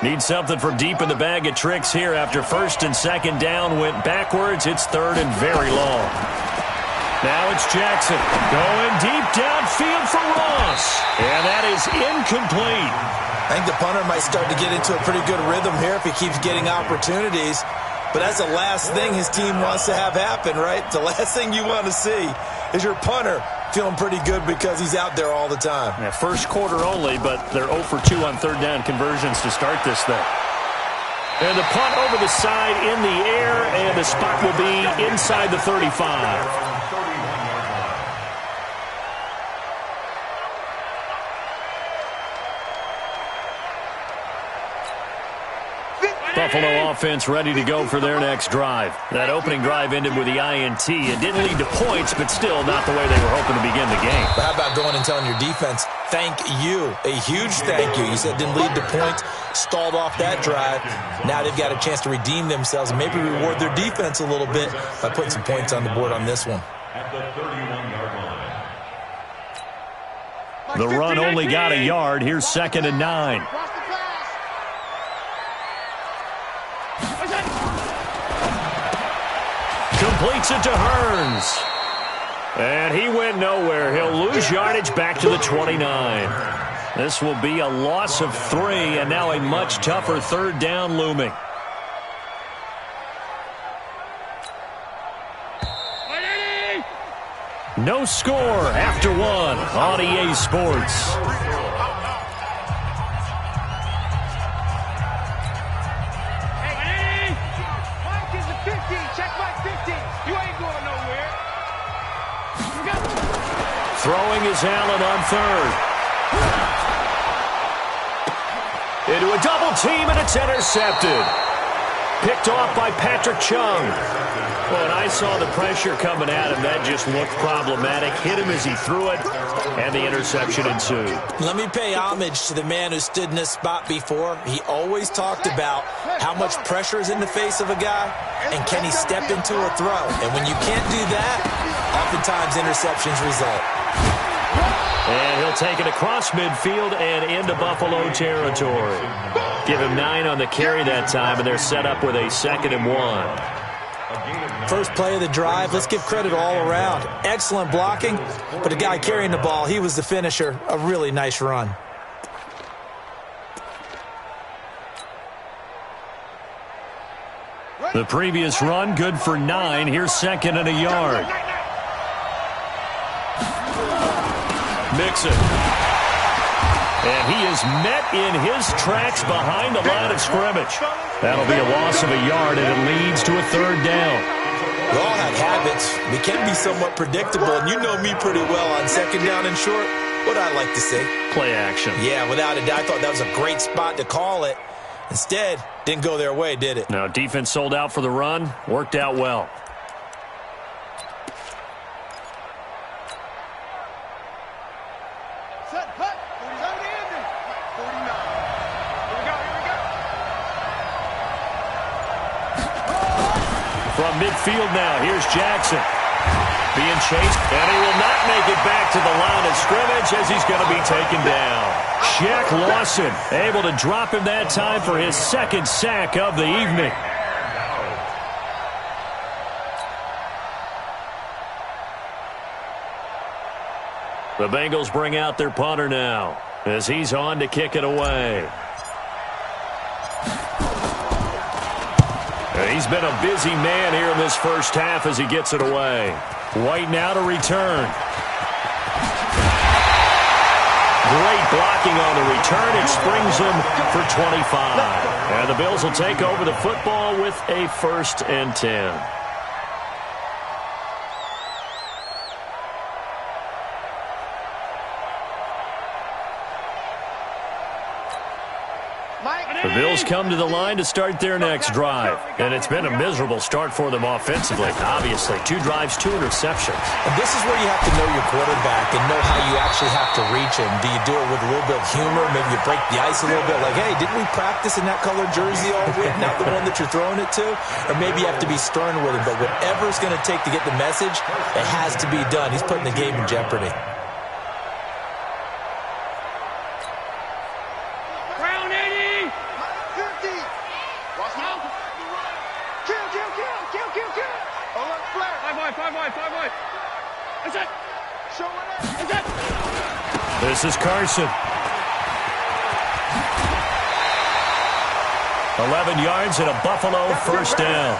Need something from deep in the bag of tricks here after first and second down went backwards. It's third and very long. Now it's Jackson going deep downfield for Ross. And that is incomplete. I think the punter might start to get into a pretty good rhythm here if he keeps getting opportunities. But that's the last thing his team wants to have happen, right? The last thing you want to see is your punter feeling pretty good because he's out there all the time. Yeah, first quarter only, but they're 0 for 2 on third down conversions to start this thing. And the punt over the side in the air, and the spot will be inside the 35. Buffalo offense ready to go for their next drive. That opening drive ended with the INT. It didn't lead to points, but still not the way they were hoping to begin the game. But how about going and telling your defense, thank you, a huge thank you. You said didn't lead to points, stalled off that drive. Now they've got a chance to redeem themselves and maybe reward their defense a little bit by putting some points on the board on this one. At the 31-yard line. The run only got a yard. Here's 2nd and 9. Completes it to Hearns. And he went nowhere. He'll lose yardage back to the 29. This will be a loss of 3, and now a much tougher third down looming. No score after 1 on EA Sports. Throwing is Allen on third. Into a double team, and it's intercepted. Picked off by Patrick Chung. Well, and I saw the pressure coming at him. That just looked problematic. Hit him as he threw it, and the interception ensued. Let me pay homage to the man who stood in this spot before. He always talked about how much pressure is in the face of a guy, and can he step into a throw. And when you can't do that, oftentimes interceptions result. And he'll take it across midfield and into Buffalo territory. Give him 9 on the carry that time, and they're set up with a 2nd and 1. First play of the drive, let's give credit all around. Excellent blocking, but the guy carrying the ball, he was the finisher. A really nice run. The previous run, good for 9. Here's 2nd and a yard. Mixon. And he is met in his tracks behind the line of scrimmage. That'll be a loss of a yard, and it leads to a third down. We all have habits. We can be somewhat predictable, and you know me pretty well on 2nd down and short. What I like to say? Play action. Yeah, without a doubt. I thought that was a great spot to call it. Instead, didn't go their way, did it? No, defense sold out for the run. Worked out well. From midfield now, here's Jackson. Being chased, and he will not make it back to the line of scrimmage as he's going to be taken down. Shaq Lawson able to drop him that time for his 2nd sack of the evening. The Bengals bring out their punter now as he's on to kick it away. He's been a busy man here in this first half as he gets it away. White now to return. Great blocking on the return. It springs him for 25. And the Bills will take over the football with a 1st and 10. The Bills come to the line to start their next drive. And it's been a miserable start for them offensively. Obviously, 2 drives, 2 interceptions. And this is where you have to know your quarterback and know how you actually have to reach him. Do you do it with a little bit of humor? Maybe you break the ice a little bit. Like, hey, didn't we practice in that colored jersey all week? Not the one that you're throwing it to? Or maybe you have to be stern with him. But whatever it's going to take to get the message, it has to be done. He's putting the game in jeopardy. This is Carson. 11 yards and a Buffalo first down.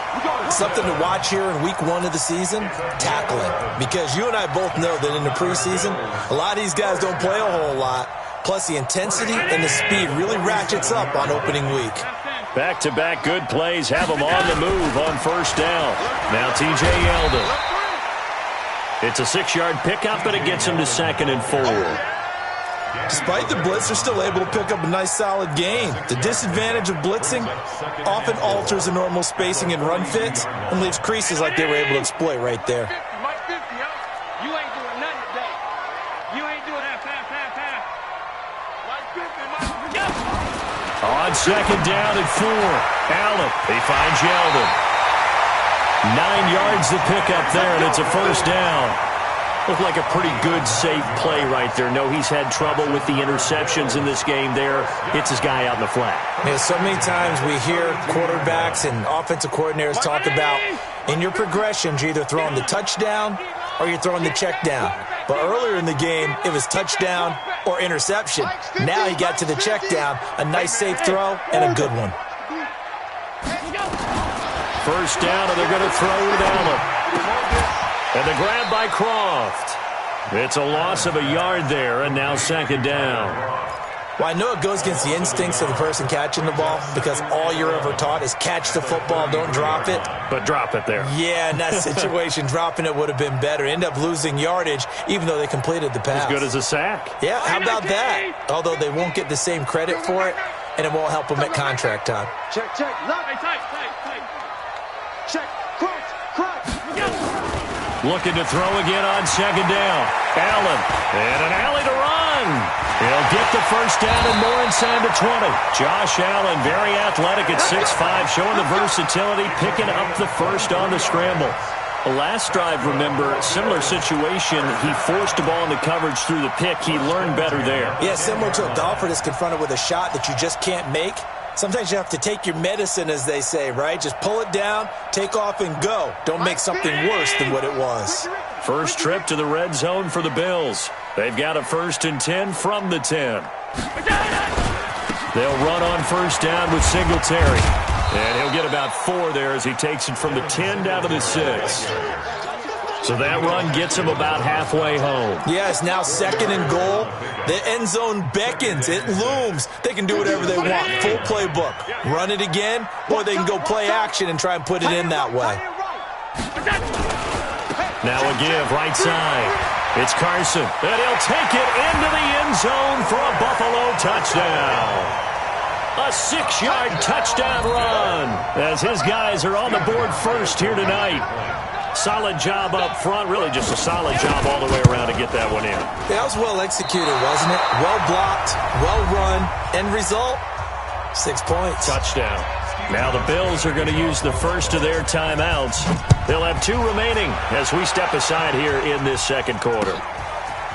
Something to watch here in week 1 of the season, tackling. Because you and I both know that in the preseason, a lot of these guys don't play a whole lot. Plus the intensity and the speed really ratchets up on opening week. Back-to-back good plays have them on the move on first down. Now T.J. Yeldon. It's a 6-yard pickup, but it gets him to 2nd and 4. Despite the blitz, they're still able to pick up a nice, solid gain. The disadvantage of blitzing often alters the normal spacing and run fits and leaves creases like they were able to exploit right there. You ain't doing nothing today. You ain't doing that pass. On 2nd down and 4. Allen, he finds Yeldon. 9 yards to pick up there, and it's a first down. Looked like a pretty good, safe play right there. No, he's had trouble with the interceptions in this game there. Hits his guy out in the flat. Yeah, so many times we hear quarterbacks and offensive coordinators talk about in your progressions, you're either throwing the touchdown or you're throwing the check down. But earlier in the game, it was touchdown or interception. Now he got to the check down, a nice safe throw, and a good one. First down, and they're going to throw with Allen. And the grab by Croft. It's a loss of a yard there, and now 2nd down. Well, I know it goes against the instincts of the person catching the ball because all you're ever taught is catch the football, don't drop it. But drop it there. Yeah, in that situation, dropping it would have been better. End up losing yardage, even though they completed the pass. As good as a sack. Yeah, how about that? Although they won't get the same credit for it, and it won't help them at contract time. Check. Look. Tight. Check. Crunch. Looking to throw again on 2nd down. Allen. And an alley to run. He'll get the first down and more inside the 20. Josh Allen, very athletic at 6'5", showing the versatility, picking up the first on the scramble. The last drive, remember, similar situation. He forced the ball in the coverage through the pick. He learned better there. Yeah, similar to a golfer that's confronted with a shot that you just can't make. Sometimes you have to take your medicine, as they say, right? Just pull it down, take off, and go. Don't make something worse than what it was. First trip to the red zone for the Bills. They've got a 1st and 10 from the 10. They'll run on first down with Singletary. And he'll get about 4 there as he takes it from the 10 down to the 6. So that run gets him about halfway home. Yeah, it's now 2nd and goal. The end zone beckons. It looms. They can do whatever they want. Full playbook. Run it again, or they can go play action and try and put it in that way. Now a give, right side. It's Carson, and he'll take it into the end zone for a Buffalo touchdown. A 6-yard touchdown run as his guys are on the board first here tonight. Solid job up front, really just a solid job all the way around to get that one in. That was well executed, wasn't it? Well blocked, well run, end result, 6 points. Touchdown. Now the Bills are going to use the first of their timeouts. They'll have 2 remaining as we step aside here in this 2nd quarter.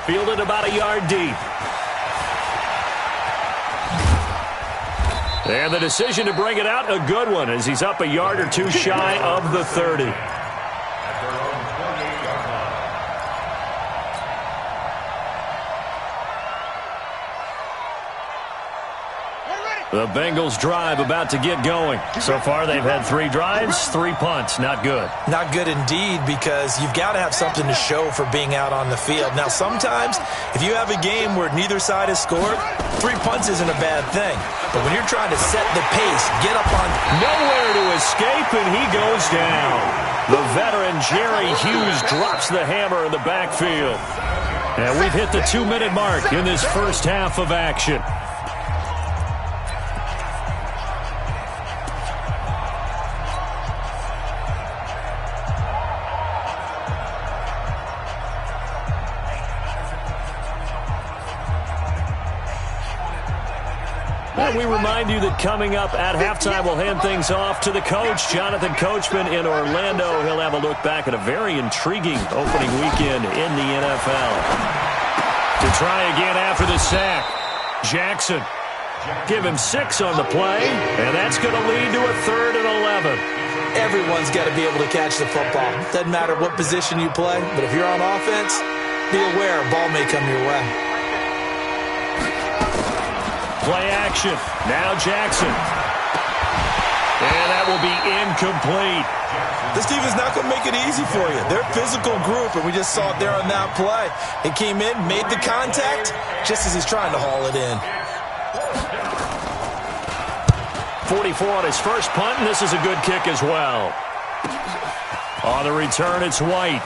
Fielded about a yard deep. And the decision to bring it out, a good one, as he's up a yard or 2 shy of the 30. The Bengals drive about to get going. So far, they've had 3 drives, 3 punts. Not good. Not good indeed, because you've got to have something to show for being out on the field. Now, sometimes, if you have a game where neither side has scored, 3 punts isn't a bad thing. But when you're trying to set the pace, get up on... Nowhere to escape, and he goes down. The veteran Jerry Hughes drops the hammer in the backfield. And we've hit the 2-minute mark in this first half of action. And we remind you that coming up at halftime, we'll hand things off to the coach, Jonathan Coachman in Orlando. He'll have a look back at a very intriguing opening weekend in the NFL. To try again after the sack, Jackson. Give him 6 on the play, and that's going to lead to a 3rd and 11. Everyone's got to be able to catch the football. Doesn't matter what position you play, but if you're on offense, be aware a ball may come your way. Play action. Now Jackson. And that will be incomplete. This team is not going to make it easy for you. They're a physical group, and we just saw it there on that play. He came in, made the contact, just as he's trying to haul it in. 44 on his first punt, and this is a good kick as well. On the return, it's White.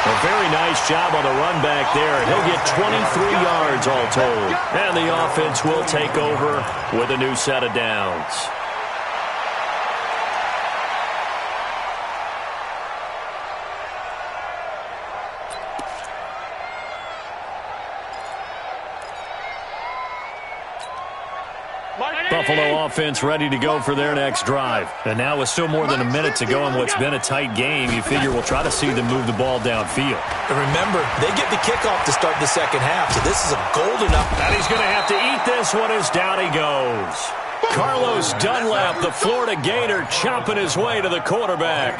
A very nice job on the run back there, and he'll get 23 yards all told. And the offense will take over with a new set of downs. Buffalo offense ready to go for their next drive. And now with still more than a minute to go in what's been a tight game, you figure we'll try to see them move the ball downfield. And remember, they get the kickoff to start the second half, so this is a golden up. And he's going to have to eat this one as down he goes. Carlos Dunlap, the Florida Gator, chopping his way to the quarterback.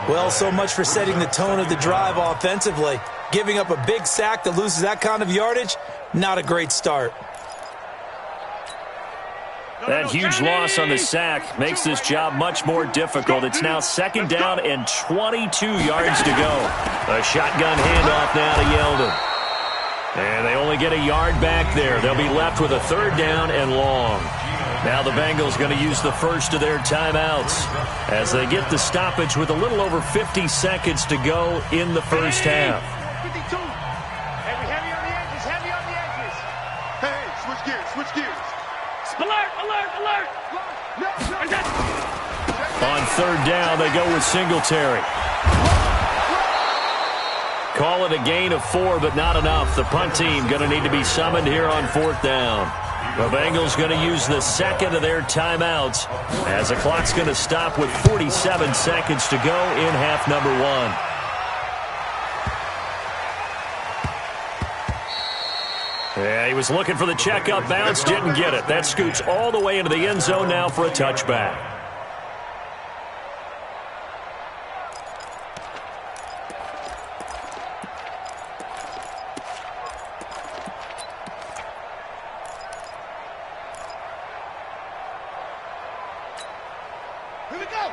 Well, so much for setting the tone of the drive offensively. Giving up a big sack that loses that kind of yardage, not a great start. That huge loss on the sack makes this job much more difficult. It's now second down and 22 yards to go. A shotgun handoff now to Yeldon. And they only get a yard back there. They'll be left with a third down and long. Now the Bengals going to use the first of their timeouts as they get the stoppage with a little over 50 seconds to go in the first half. 52. Heavy on the edges, heavy on the edges. Hey, switch gears, switch gears. Alert, alert, alert. On third down, they go with Singletary. Call it a gain of 4, but not enough. The punt team going to need to be summoned here on fourth down. The Bengals going to use the second of their timeouts as the clock's going to stop with 47 seconds to go in half number 1. Yeah, he was looking for the checkup bounce, didn't get it. That scoots all the way into the end zone now for a touchback.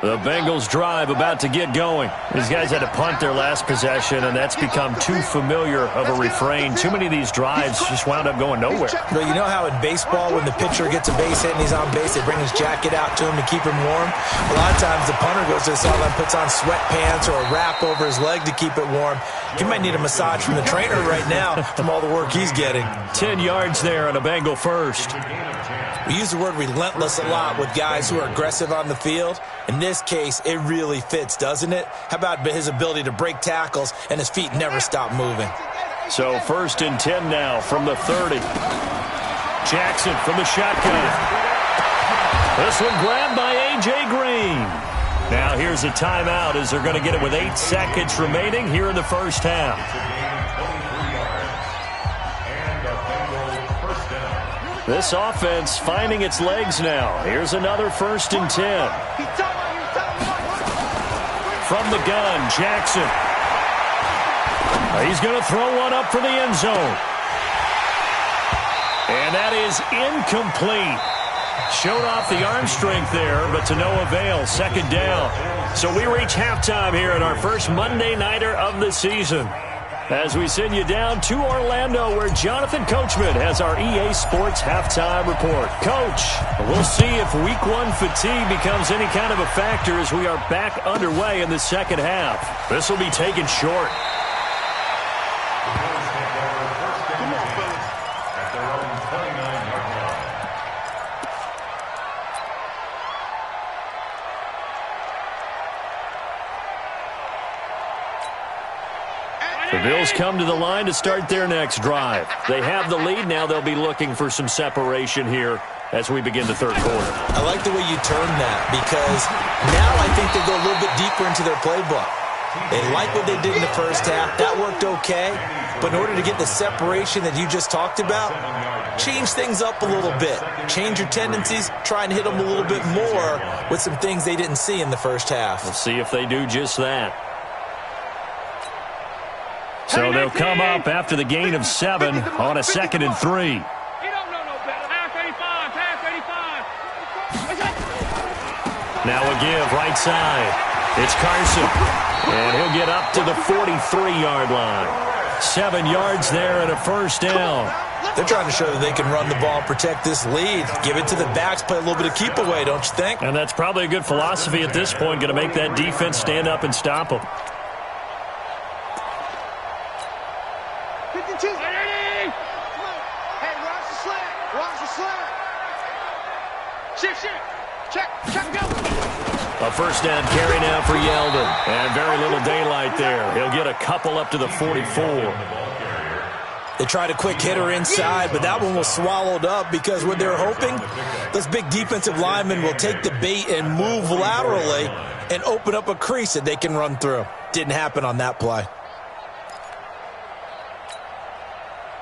The Bengals drive about to get going. These guys had to punt their last possession, and that's become too familiar of a refrain. Too many of these drives just wound up going nowhere. Well, you know how in baseball, when the pitcher gets a base hit and he's on base, they bring his jacket out to him to keep him warm? A lot of times the punter goes to the sideline, puts on sweatpants or a wrap over his leg to keep it warm. He might need a massage from the trainer right now from all the work he's getting. 10 yards there on a Bengal first. We use the word relentless a lot with guys who are aggressive on the field. In this case, it really fits, doesn't it? How about his ability to break tackles and his feet never stop moving? So first and 10 now from the 30. Jackson from the shotgun. This one grabbed by A.J. Green. Now here's a timeout as they're going to get it with 8 seconds remaining here in the first half. This offense finding its legs now. Here's another first and 10. From the gun, Jackson. He's going to throw one up for the end zone. And that is incomplete. Showed off the arm strength there, but to no avail. Second down. So we reach halftime here in our first Monday Nighter of the season, as we send you down to Orlando, where Jonathan Coachman has our EA Sports Halftime Report. Coach, we'll see if Week 1 fatigue becomes any kind of a factor as we are back underway in the second half. This will be taken short. The Bills come to the line to start their next drive. They have the lead. Now they'll be looking for some separation here as we begin the third quarter. I like the way you turn that, because now I think they go a little bit deeper into their playbook. They like what they did in the first half. That worked okay. But in order to get the separation that you just talked about, change things up a little bit. Change your tendencies. Try and hit them a little bit more with some things they didn't see in the first half. We'll see if they do just that. So they'll come up after the gain of 7 on a 2nd and 3. Now a give right side. It's Carson. And he'll get up to the 43-yard line. 7 yards there and a first down. They're trying to show that they can run the ball and protect this lead. Give it to the backs, play a little bit of keep away, don't you think? And that's probably a good philosophy at this point, going to make that defense stand up and stop them. 52. Hey, watch the slant. Watch the slant. Shift. Check, go. A first down carry now for Yeldon. And very little daylight there. He'll get a couple up to the 44. They tried a quick hitter inside, but that one was swallowed up because what they're hoping, those big defensive linemen will take the bait and move laterally and open up a crease that they can run through. Didn't happen on that play.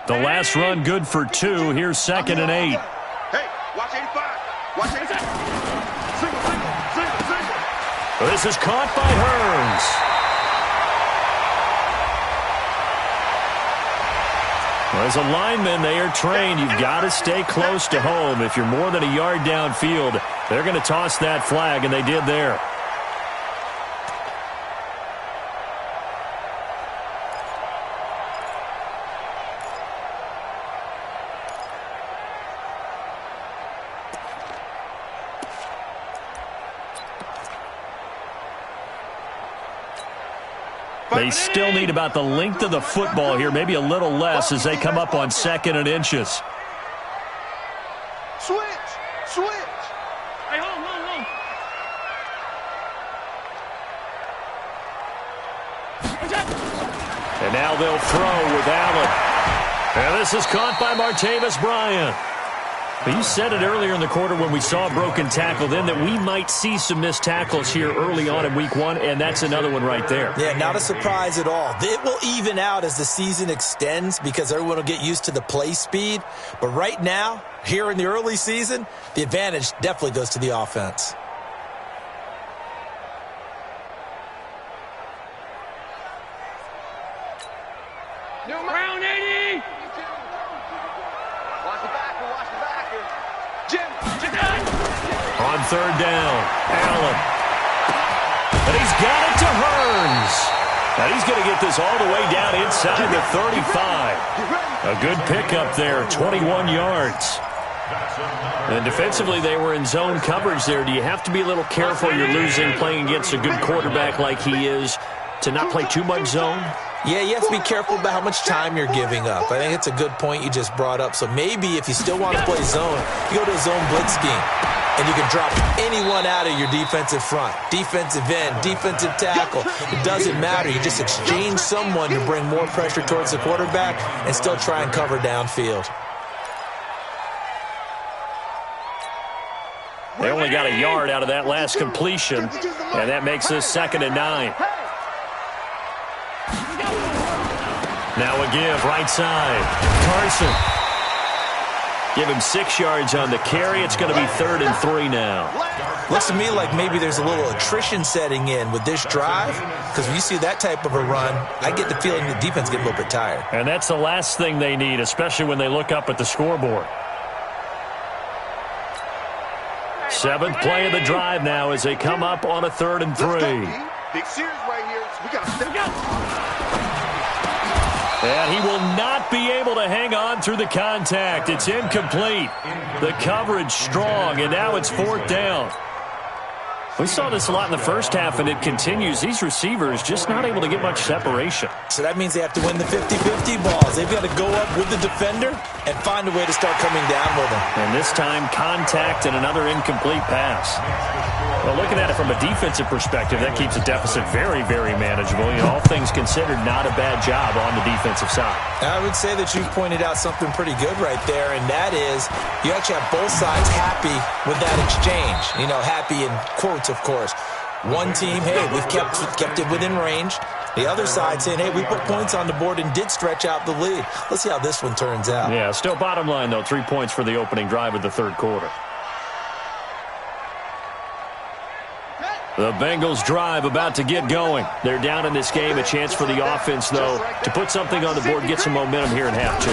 The last run good for 2. Here's 2nd and 8. Hey, watch 85. Watch 85. Single. This is caught by Hearns. Well, as a lineman, they are trained. You've got to stay close to home. If you're more than a yard downfield, they're going to toss that flag, and they did there. They still need about the length of the football here, maybe a little less as they come up on 2nd and inches. Switch. Hey, hold. And now they'll throw with Allen. And this is caught by Martavis Bryant. But you said it earlier in the quarter when we saw a broken tackle then that we might see some missed tackles here early on in week 1, and that's another one right there. Yeah, not a surprise at all. It will even out as the season extends because everyone will get used to the play speed. But right now, here in the early season, the advantage definitely goes to the offense. Round 80. Watch the backer. Jim. On 3rd down, Allen. And he's got it to Hearns. Now he's going to get this all the way down inside the 35. A good pickup there, 21 yards. And defensively, they were in zone coverage there. Do you have to be a little careful you're losing playing against a good quarterback like he is to not play too much zone? Yeah, you have to be careful about how much time you're giving up. I think it's a good point you just brought up. So maybe if you still want to play zone, you go to a zone blitz scheme. And you can drop anyone out of your defensive front. Defensive end, defensive tackle. It doesn't matter. You just exchange someone to bring more pressure towards the quarterback and still try and cover downfield. They only got a yard out of that last completion, and that makes this 2nd and 9. Now a give, right side. Carson. Give him 6 yards on the carry. It's going to be 3rd and 3 now. Looks to me like maybe there's a little attrition setting in with this drive, because when you see that type of a run, I get the feeling the defense get a little bit tired. And that's the last thing they need, especially when they look up at the scoreboard. 7th play of the drive now as they come up on a 3rd and 3. Big series right here. So we got to step out. And he will not be able to hang on through the contact. It's incomplete. The coverage strong, and now it's 4th down. We saw this a lot in the first half, and it continues. These receivers just not able to get much separation. So that means they have to win the 50-50 balls. They've got to go up with the defender and find a way to start coming down with them. And this time, contact and another incomplete pass. Well, looking at it from a defensive perspective, that keeps the deficit very, very manageable. You know, all things considered, not a bad job on the defensive side. I would say that you've pointed out something pretty good right there, and that is you actually have both sides happy with that exchange. You know, happy in quotes, of course. One team, hey, we've kept it within range. The other side saying, hey, we put points on the board and did stretch out the lead. Let's see how this one turns out. Yeah, still bottom line, though, 3 points for the opening drive of the third quarter. The Bengals drive about to get going. They're down in this game. A chance for the offense, though, to put something on the board, get some momentum here in half two.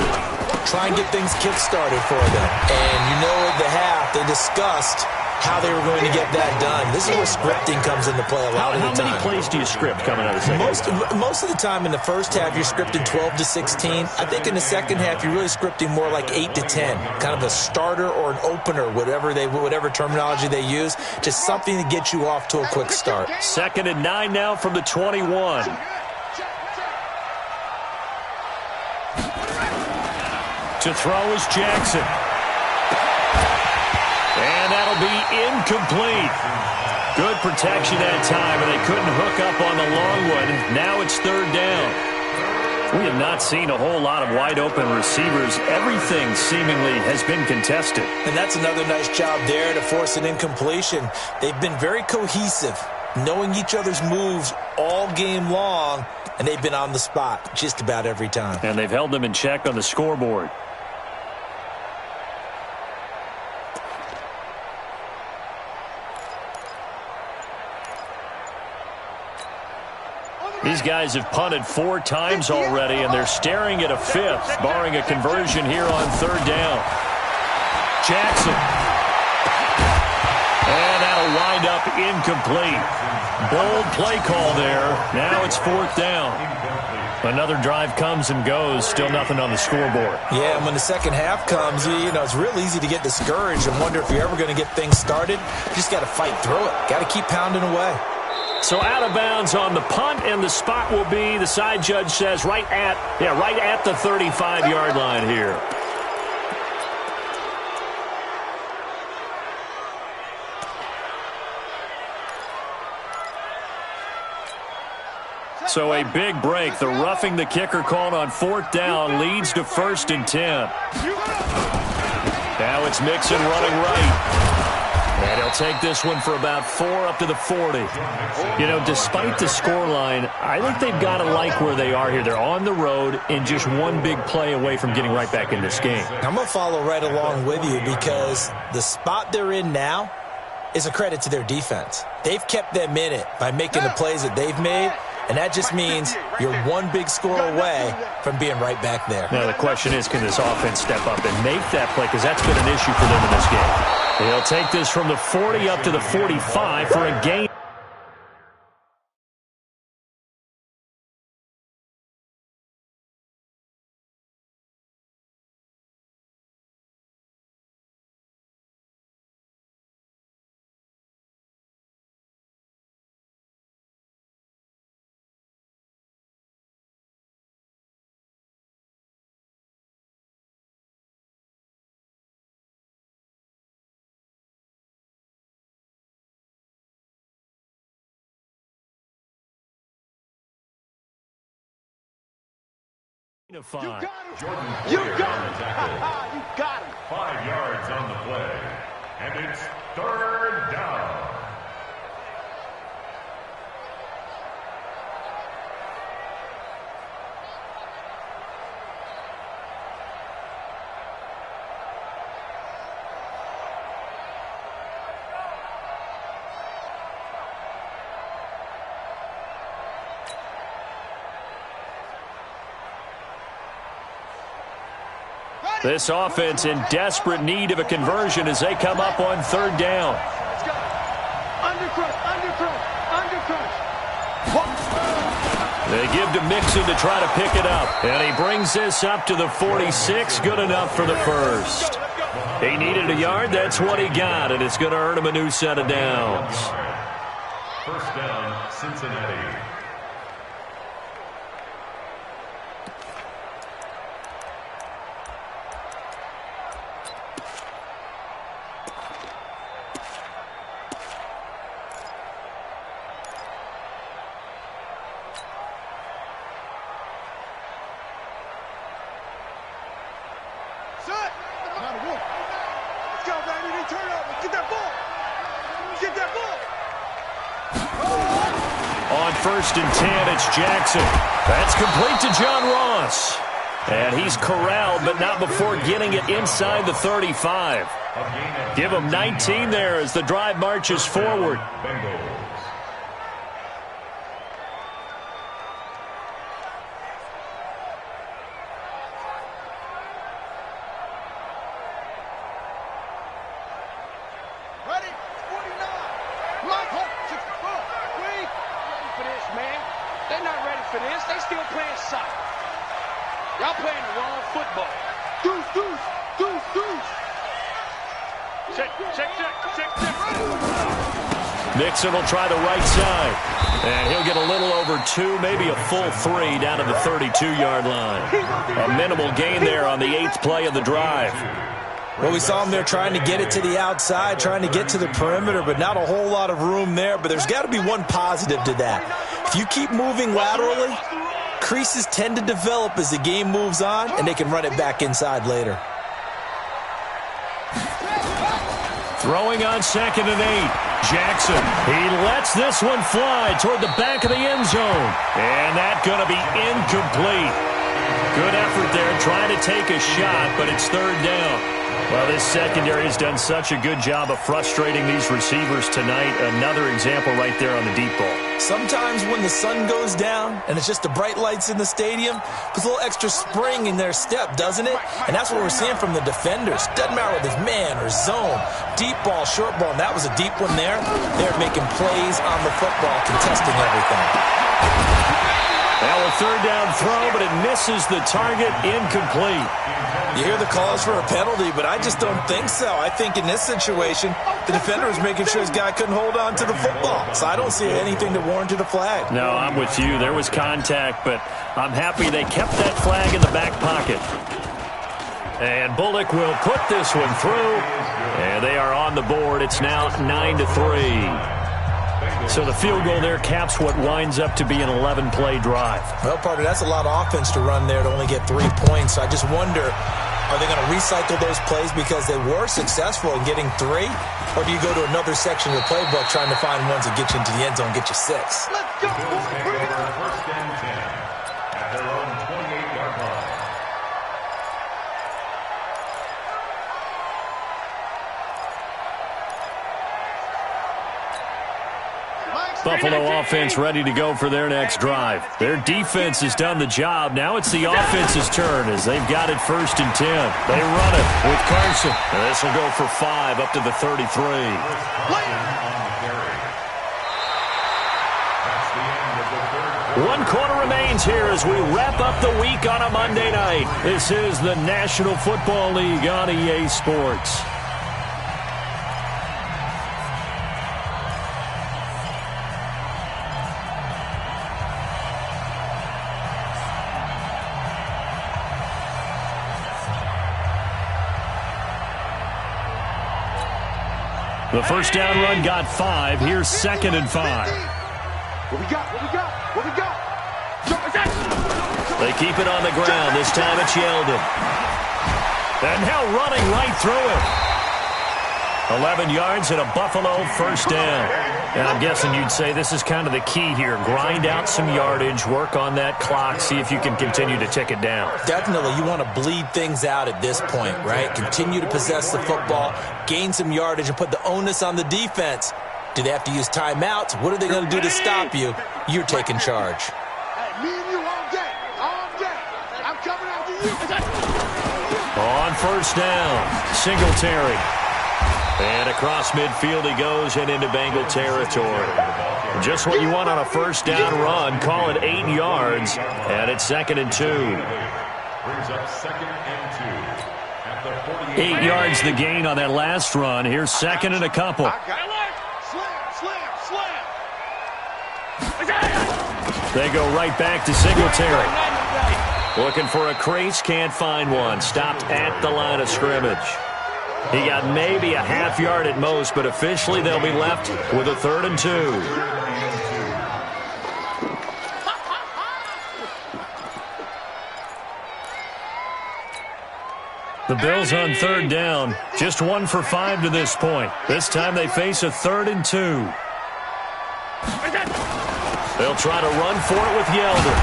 Try and get things kick-started for them. And you know at the half, they discussed how they were going to get that done. This is where scripting comes into play a lot of the time. How many plays do you script coming out of the second? Most of the time in the first half, you're scripting 12 to 16. I think in the second half, you're really scripting more like 8 to 10. Kind of a starter or an opener, whatever terminology they use. Just something to get you off to a quick start. 2nd and 9 now from the 21. To throw is Jackson. And that'll be incomplete. Good protection that time, and they couldn't hook up on the long one. Now it's 3rd down. We have not seen a whole lot of wide-open receivers. Everything seemingly has been contested. And that's another nice job there to force an incompletion. They've been very cohesive, knowing each other's moves all game long, and they've been on the spot just about every time. And they've held them in check on the scoreboard. These guys have punted 4 times already, and they're staring at a 5th, barring a conversion here on 3rd down. Jackson. And that'll wind up incomplete. Bold play call there. Now it's 4th down. Another drive comes and goes. Still nothing on the scoreboard. Yeah, and when the second half comes, you know, it's real easy to get discouraged and wonder if you're ever going to get things started. You just got to fight through it. Got to keep pounding away. So out of bounds on the punt, and the spot will be, the side judge says, right at the 35-yard line here. So a big break. The roughing the kicker called on 4th down leads to 1st and 10. Now it's Mixon running right. And he'll take this one for about 4 up to the 40. You know, despite the scoreline, I think they've got to like where they are here. They're on the road and just one big play away from getting right back in this game. I'm going to follow right along with you because the spot they're in now is a credit to their defense. They've kept them in it by making the plays that they've made, and that just means you're one big score away from being right back there. Now the question is, can this offense step up and make that play? Because that's been an issue for them in this game. He'll take this from the 40 up to the 45 for a gain. You got him. You got him. 5 yards on the play, and it's 3rd down. This offense in desperate need of a conversion as they come up on 3rd down. Let's go. Undercrush. They give to Mixon to try to pick it up. And he brings this up to the 46. Good enough for the first. He needed a yard. That's what he got. And it's going to earn him a new set of downs. 1st down, Cincinnati. Let's go, baby. Turn over. Get that ball. On 1st and 10, it's Jackson. That's complete to John Ross. And he's corralled, but not before getting it inside the 35. Give him 19 there as the drive marches forward. Y'all playing the wrong football. Deuce, deuce, deuce, deuce. Check. Nixon will try the right side. And he'll get a little over 2, maybe a full 3 down to the 32-yard line. A minimal gain there on the 8th play of the drive. Well, we saw him there trying to get it to the outside, trying to get to the perimeter, but not a whole lot of room there. But there's got to be one positive to that. If you keep moving laterally, creases tend to develop as the game moves on, and they can run it back inside later. Throwing on 2nd and 8. Jackson, he lets this one fly toward the back of the end zone. And that's going to be incomplete. Good effort there trying to take a shot, but it's 3rd down. Well, this secondary has done such a good job of frustrating these receivers tonight. Another example right there on the deep ball. Sometimes when the sun goes down and it's just the bright lights in the stadium, puts a little extra spring in their step, doesn't it? And that's what we're seeing from the defenders. Doesn't matter whether it's man or zone, deep ball, short ball, and that was a deep one there. They're making plays on the football, contesting everything. Well, a 3rd down throw, but it misses the target, incomplete. You hear the calls for a penalty, but I just don't think so. I think in this situation, the defender was making sure his guy couldn't hold on to the football. So I don't see anything that warranted a flag. No, I'm with you. There was contact, but I'm happy they kept that flag in the back pocket. And Bullock will put this one through, and they are on the board. It's now 9-3. So the field goal there caps what winds up to be an 11-play drive. Well, partner, that's a lot of offense to run there to only get 3 points. So I just wonder, are they going to recycle those plays because they were successful in getting 3? Or do you go to another section of the playbook trying to find ones that get you into the end zone, get you 6? Let's go, boys. Bring it on. 1st and 10 at their own 28-yard line. Buffalo offense ready to go for their next drive. Their defense has done the job. Now it's the offense's turn as they've got it 1st and 10. They run it with Carson. And this will go for 5 up to the 33. One quarter remains here as we wrap up the week on a Monday night. This is the National Football League on EA Sports. The 1st down run got 5. Here's 2nd and 5. What we got? They keep it on the ground. This time it's Yeldon. And now running right through it. 11 yards and a Buffalo 1st down. And I'm guessing you'd say this is kind of the key here. Grind out some yardage, work on that clock, see if you can continue to tick it down. Definitely. You want to bleed things out at this point, right? Continue to possess the football, gain some yardage, and put the onus on the defense. Do they have to use timeouts? What are they going to do to stop you? You're taking charge. Hey, me and you all day. I'm coming after you. On 1st down, Singletary. And across midfield he goes and into Bengal territory. Just what you want on a 1st down run. Call it 8 yards, and it's 2nd and 2. Brings up 2nd and 2 at the 48. 8 yards the gain on that last run. Here's 2nd and a couple. They go right back to Singletary. Looking for a crease, can't find one. Stopped at the line of scrimmage. He got maybe a half yard at most, but officially they'll be left with a 3rd and 2. The Bills on 3rd down, just 1 for 5 to this point. This time they face a 3rd and 2. They'll try to run for it with Yeldon.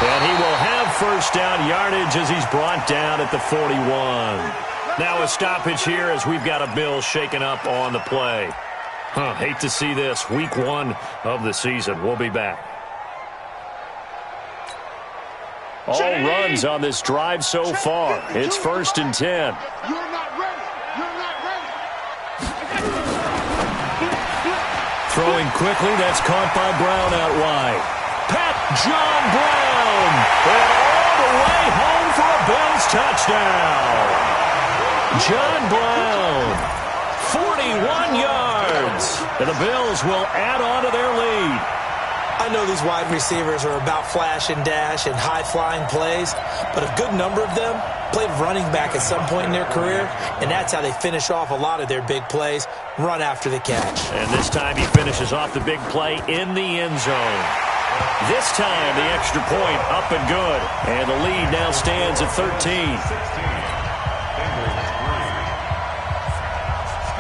And he will have first down yardage as he's brought down at the 41. Now a stoppage here as we've got a Bill shaken up on the play. Hate to see this. Week 1 of the season. We'll be back. All runs on this drive so far. It's 1st and 10. You're not ready. You're not ready. Throwing quickly. That's caught by Brown out wide. Pat John Brown. And all the way home for a Bills touchdown. John Brown. 41 yards. And the Bills will add on to their lead. I know these wide receivers are about flash and dash and high-flying plays, but a good number of them played running back at some point in their career, and that's how they finish off a lot of their big plays, run after the catch. And this time he finishes off the big play in the end zone. This time the extra point up and good, and the lead now stands at 13.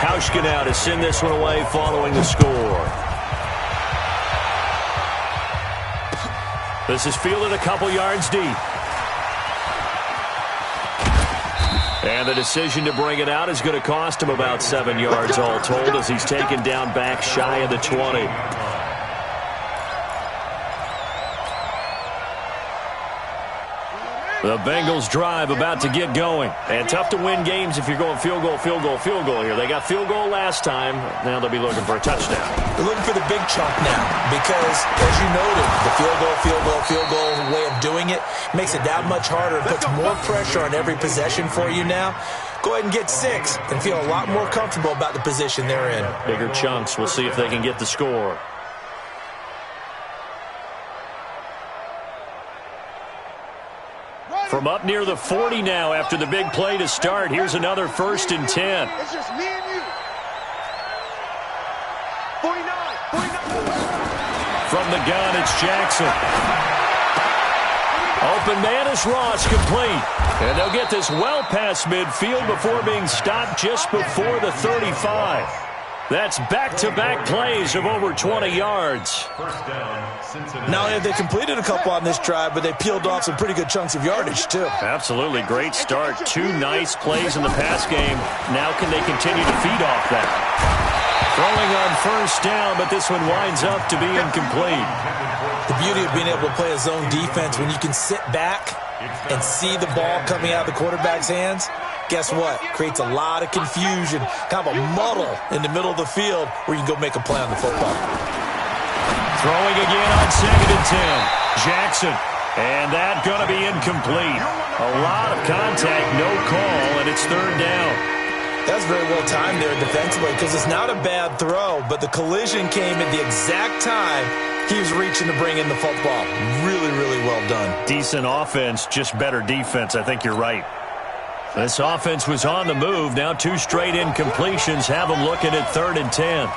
Hauschka now to send this one away following the score. This is fielded a couple yards deep. And the decision to bring it out is going to cost him about 7 yards all told as he's taken down back shy of the 20. The Bengals drive about to get going. And tough to win games if you're going field goal, field goal, field goal here. They got field goal last time. Now they'll be looking for a touchdown. They're looking for the big chunk now because, as you noted, the field goal way of doing it makes it that much harder and puts more pressure on every possession for you now. Go ahead and get 6 and feel a lot more comfortable about the position they're in. Bigger chunks. We'll see if they can get the score. From up near the 40 now after the big play to start. Here's another 1st and 10. It's just me and you. 49. From the gun, it's Jackson. Open man is Ross, complete. And they'll get this well past midfield before being stopped just before the 35. That's back-to-back plays of over 20 yards. Not only have they completed a couple on this drive, but they peeled off some pretty good chunks of yardage, too. Absolutely. Great start. 2 nice plays in the pass game. Now can they continue to feed off that? Throwing on first down, but this one winds up to be incomplete. The beauty of being able to play a zone defense when you can sit back and see the ball coming out of the quarterback's hands, guess what? Creates a lot of confusion, kind of a muddle in the middle of the field where you can go make a play on the football. Throwing again on 2nd and 10. Jackson. And that going to be incomplete. A lot of contact, no call, and it's 3rd down. That's very well timed there defensively because it's not a bad throw, but the collision came at the exact time he was reaching to bring in the football. Really, really well done. Decent offense, just better defense. I think you're right. This offense was on the move. Now 2 straight incompletions have them looking at 3rd and 10.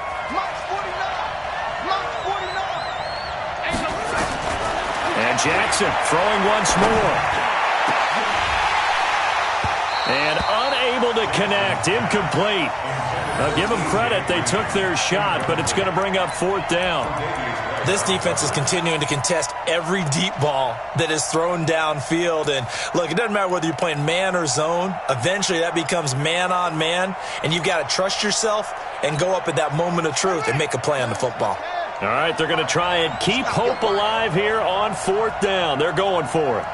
And Jackson throwing once more. And unable to connect. Incomplete. Now give them credit. They took their shot, but it's going to bring up 4th down. This defense is continuing to contest every deep ball that is thrown downfield. And, look, it doesn't matter whether you're playing man or zone. Eventually that becomes man on man, and you've got to trust yourself and go up at that moment of truth and make a play on the football. All right, they're going to try and keep hope alive here on 4th down. They're going for it.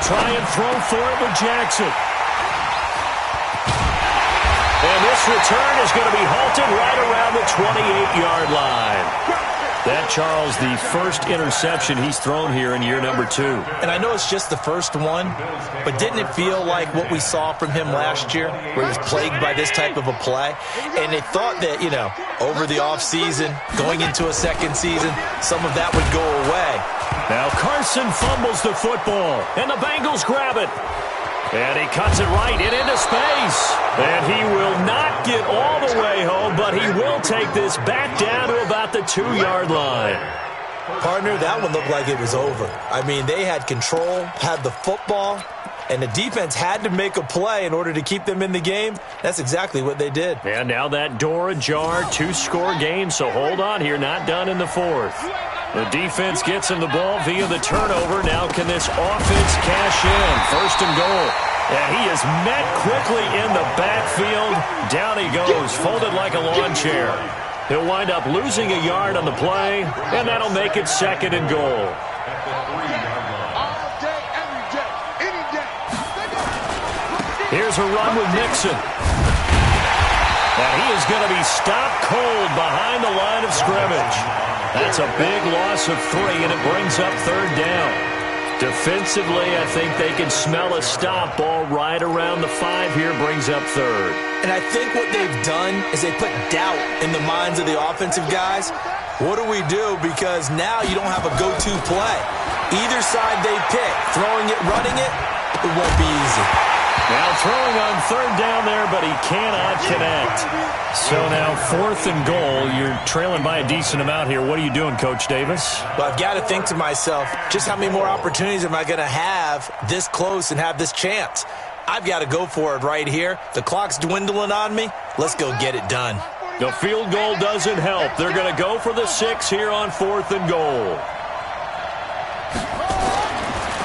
Try and throw for it with Jackson. And this return is going to be halted right around the 28-yard line. That, Charles, the first interception he's thrown here in year number 2. And I know it's just the first one, but didn't it feel like what we saw from him last year, where he was plagued by this type of a play? And they thought that, over the offseason, going into a second season, some of that would go away. Now Carson fumbles the football, and the Bengals grab it. And he cuts it right into space. And he will not get all the way home, but he will take this back down to about the 2-yard line. Partner, that one looked like it was over. I mean, they had control, had the football, and the defense had to make a play in order to keep them in the game. That's exactly what they did. And now that door ajar, 2-score game, so hold on here, not done in the 4th. The defense gets him the ball via the turnover. Now can this offense cash in? 1st and goal. And he is met quickly in the backfield. Down he goes, folded like a lawn chair. He'll wind up losing a yard on the play, and that'll make it 2nd and goal. Here's a run with Nixon. And he is going to be stopped cold behind the line of scrimmage. That's a big loss of 3, and it brings up 3rd down. Defensively, I think they can smell a stop. Ball right around the 5 here, brings up 3rd. And I think what they've done is they put doubt in the minds of the offensive guys. What do we do? Because now you don't have a go-to play. Either side they pick, throwing it, running it, it won't be easy. Now throwing on 3rd down there, but he cannot connect. So now 4th and goal. You're trailing by a decent amount here. What are you doing, Coach Davis? Well, I've got to think to myself, just how many more opportunities am I going to have this close and have this chance? I've got to go for it right here. The clock's dwindling on me. Let's go get it done. The field goal doesn't help. They're going to go for the 6 here on 4th and goal.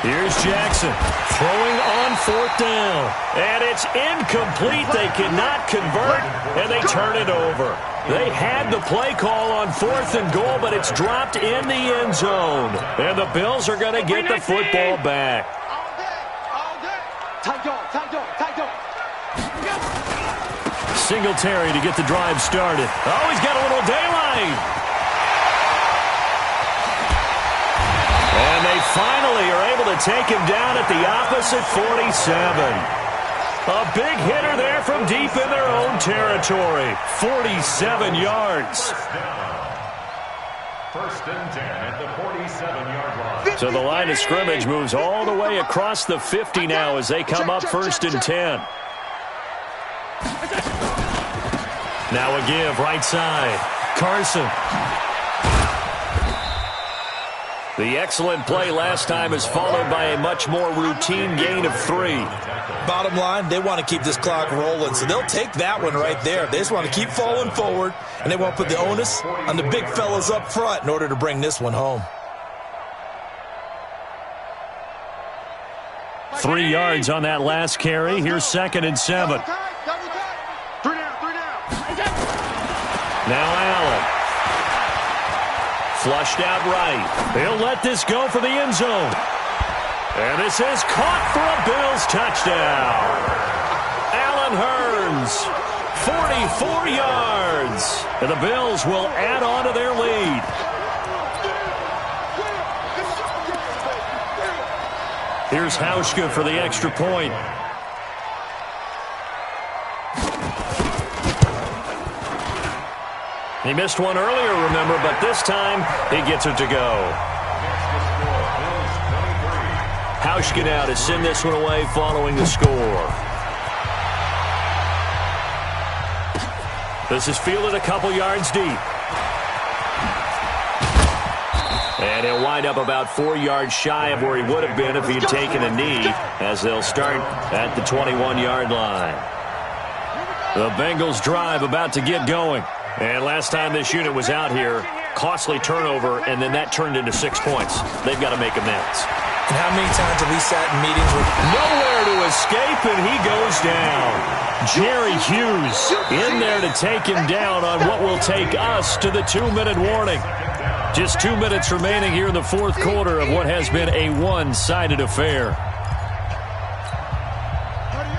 Here's Jackson throwing on 4th down. And it's incomplete. They cannot convert, and they turn it over. They had the play call on 4th and goal, but it's dropped in the end zone. And the Bills are going to get the football back. Singletary to get the drive started. Oh, he's got a little daylight. And they finally are able to take him down at the opposite 47. A big hitter there from deep in their own territory. 47 yards. 1st and 10 at the 47-yard line. So the line of scrimmage moves all the way across the 50 now as they come up 1st and 10. Now a give right side. Carson. The excellent play last time is followed by a much more routine gain of 3. Bottom line, they want to keep this clock rolling, so they'll take that one right there. They just want to keep falling forward, and they want to put the onus on the big fellas up front in order to bring this one home. 3 yards on that last carry. Here's 2nd and 7. Now Allen. Flushed out right. They'll let this go for the end zone. And this is caught for a Bills touchdown. Allen Hurns, 44 yards. And the Bills will add on to their lead. Here's Hauschka for the extra point. He missed one earlier, remember, but this time he gets it to go. Hauschka now to send this one away following the score. This is fielded a couple yards deep. And he'll wind up about 4 yards shy of where he would have been if he had taken a knee, as they'll start at the 21-yard line. The Bengals drive about to get going. And last time this unit was out here, costly turnover, and then that turned into 6 points. They've got to make amends. And how many times have we sat in meetings with nowhere to escape, and he goes down. Jerry Hughes in there to take him down on what will take us to the 2-minute warning. Just 2 minutes remaining here in the 4th quarter of what has been a one-sided affair.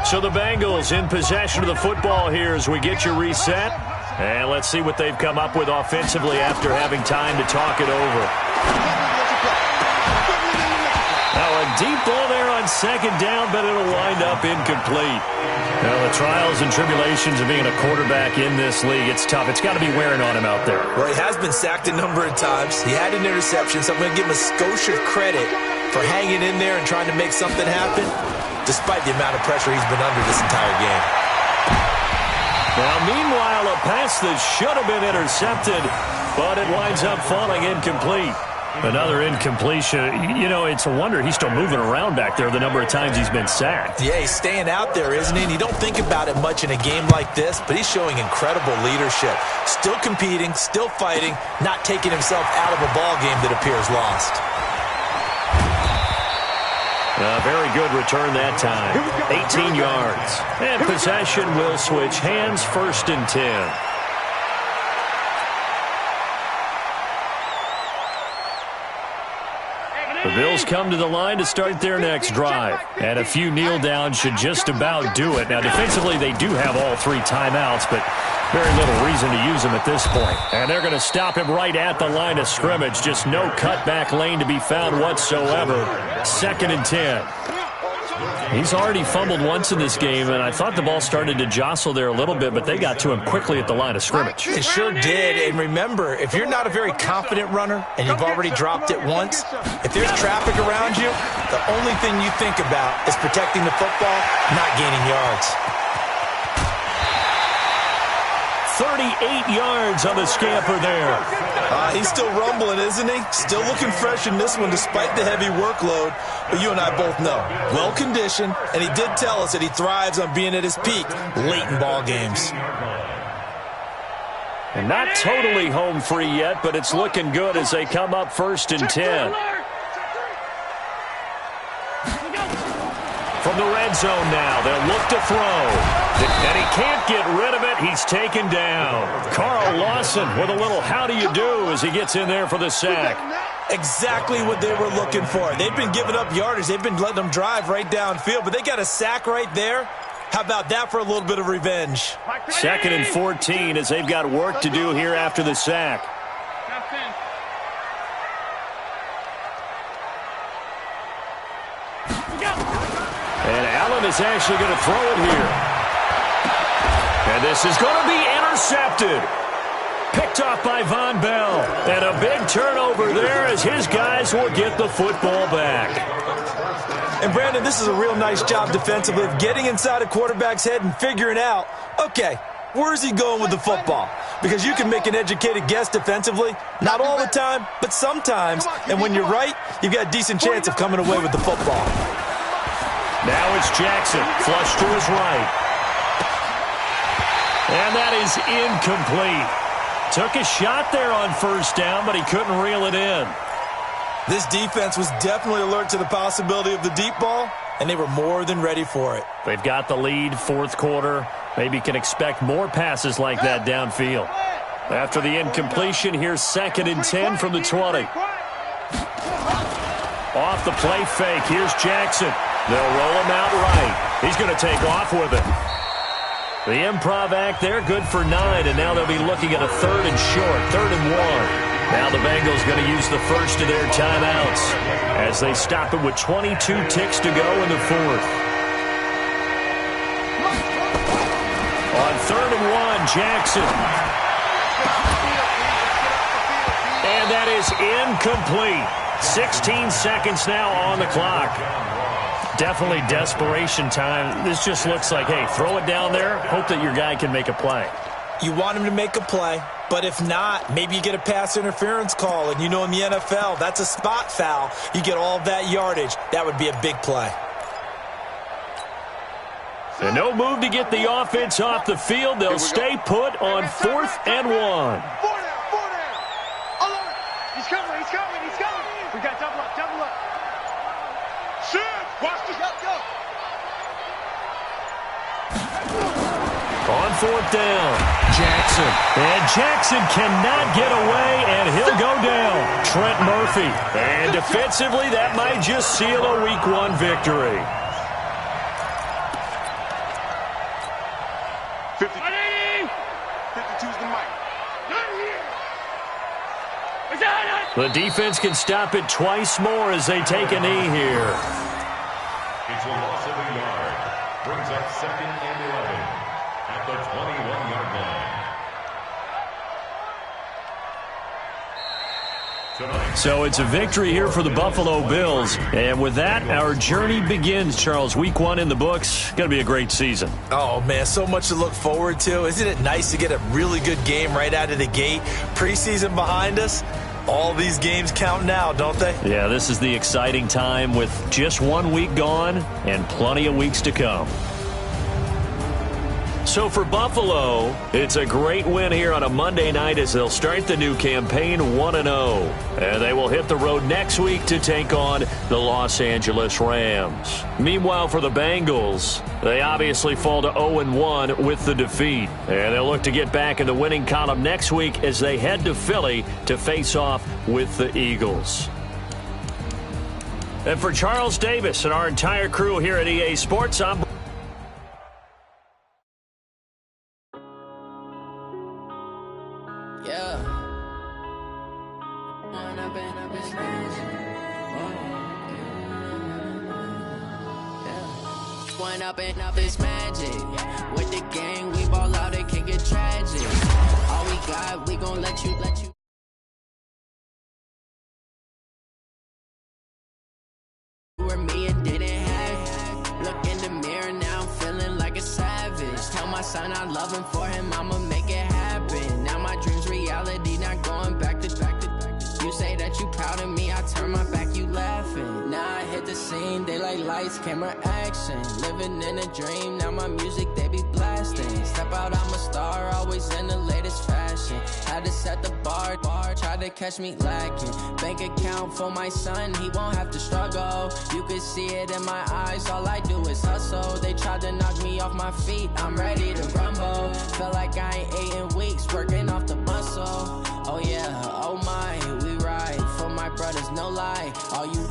So the Bengals in possession of the football here as we get you reset. And let's see what they've come up with offensively after having time to talk it over. Now a deep ball there on 2nd down, but it'll wind up incomplete. Now the trials and tribulations of being a quarterback in this league, it's tough. It's got to be wearing on him out there. Well, he has been sacked a number of times. He had an interception, so I'm going to give him a skosh of credit for hanging in there and trying to make something happen. despite the amount of pressure he's been under this entire game. Now, meanwhile, a pass that should have been intercepted, but it winds up falling incomplete. Another incompletion. You know, it's a wonder he's still moving around back there the number of times he's been sacked. Yeah, he's staying out there, isn't he? And you don't think about it much in a game like this, but he's showing incredible leadership. Still competing, still fighting, not taking himself out of a ball game that appears lost. A very good return that time. 18 yards. And possession will switch hands, 1st and 10. The Bills come to the line to start their next drive. And a few kneel downs should just about do it. Now, defensively, they do have all 3 timeouts, but very little reason to use them at this point. And they're going to stop him right at the line of scrimmage. Just no cutback lane to be found whatsoever. 2nd and 10. He's already fumbled once in this game, and I thought the ball started to jostle there a little bit, but they got to him quickly at the line of scrimmage. It sure did, and remember, if you're not a very confident runner and you've already dropped it once, if there's traffic around you, the only thing you think about is protecting the football, not gaining yards. 38 yards on the scamper there. He's still rumbling, isn't he? Still looking fresh in this one despite the heavy workload. But you and I both know, well-conditioned, and he did tell us that he thrives on being at his peak late in ball games. And not totally home free yet, but it's looking good as they come up 1st and 10. From the red zone now, they'll look to throw. And he can't get rid of it. He's taken down. Carl Lawson with a little how do you do as he gets in there for the sack. Exactly what they were looking for. They've been giving up yardage. They've been letting them drive right downfield, but they got a sack right there. How about that for a little bit of revenge? 2nd and 14 as they've got work to do here after the sack. And Allen is actually going to throw it here. And this is going to be intercepted. Picked off by Von Bell. And a big turnover there as his guys will get the football back. And, Brandon, this is a real nice job defensively of getting inside a quarterback's head and figuring out, okay, where's he going with the football? Because you can make an educated guess defensively. Not all the time, but sometimes. And when you're right, you've got a decent chance of coming away with the football. Now it's Jackson, flush to his right. And that is incomplete. Took a shot there on 1st down, but he couldn't reel it in. This defense was definitely alert to the possibility of the deep ball, and they were more than ready for it. They've got the lead, 4th quarter. Maybe can expect more passes like that downfield. After the incompletion, here's 2nd and 10 from the 20. Off the play fake, here's Jackson. They'll roll him out right. He's going to take off with it. The improv act there, good for 9, and now they'll be looking at a 3rd and short, 3rd and 1. Now the Bengals going to use the first of their timeouts as they stop it with 22 ticks to go in the 4th. On 3rd and 1, Jackson. And that is incomplete. 16 seconds now on the clock. Definitely desperation time. This just looks like, hey, throw it down there, hope that your guy can make a play. You want him to make a play, but if not, maybe you get a pass interference call, and you know in the NFL, that's a spot foul. You get all that yardage. That would be a big play. And no move to get the offense off the field. They'll stay put on 4th and 1. 4 down. Alert. He's coming. We got double up. Shit. Watch this. Go. On 4th down, Jackson. And Jackson cannot get away, and he'll go down. Trent Murphy. And defensively, that might just seal a Week 1 victory. 52's the mic. The defense can stop it twice more as they take a knee here. It's a loss of a yard. Brings up 2nd and 11 at the 21-yard line. So it's a victory here for the Buffalo Bills. And with that, our journey begins, Charles. Week 1 in the books. Going to be a great season. Oh, man, so much to look forward to. Isn't it nice to get a really good game right out of the gate? Preseason behind us. All these games count now, don't they? Yeah, this is the exciting time with just 1 week gone and plenty of weeks to come. So for Buffalo, it's a great win here on a Monday night as they'll start the new campaign 1-0. And they will hit the road next week to take on the Los Angeles Rams. Meanwhile, for the Bengals, they obviously fall to 0-1 with the defeat. And they'll look to get back in the winning column next week as they head to Philly to face off with the Eagles. And for Charles Davis and our entire crew here at EA Sports, I'm up this magic. With the gang, we ball out, it can get tragic. All we got, we gon' let you. Were me and didn't have. Look in the mirror, now I'm feeling like a savage. Tell my son I love him, for him I'ma make it happen. Now my dream's reality, not going back to. You say that you proud of me, I turn my back, you laughing. Now I hit the scene, they like lights, camera, action. Living in a dream, now my music, they be blasting. Step out, I'm a star, always in the latest fashion. Had to set the bar, try to catch me lacking. Bank account for my son, he won't have to struggle. You can see it in my eyes, all I do is hustle. They tried to knock me off my feet, I'm ready to rumble. Feel like I ain't ate in weeks, working off the muscle. Oh yeah, oh my, we ride for my brothers, no lie. All you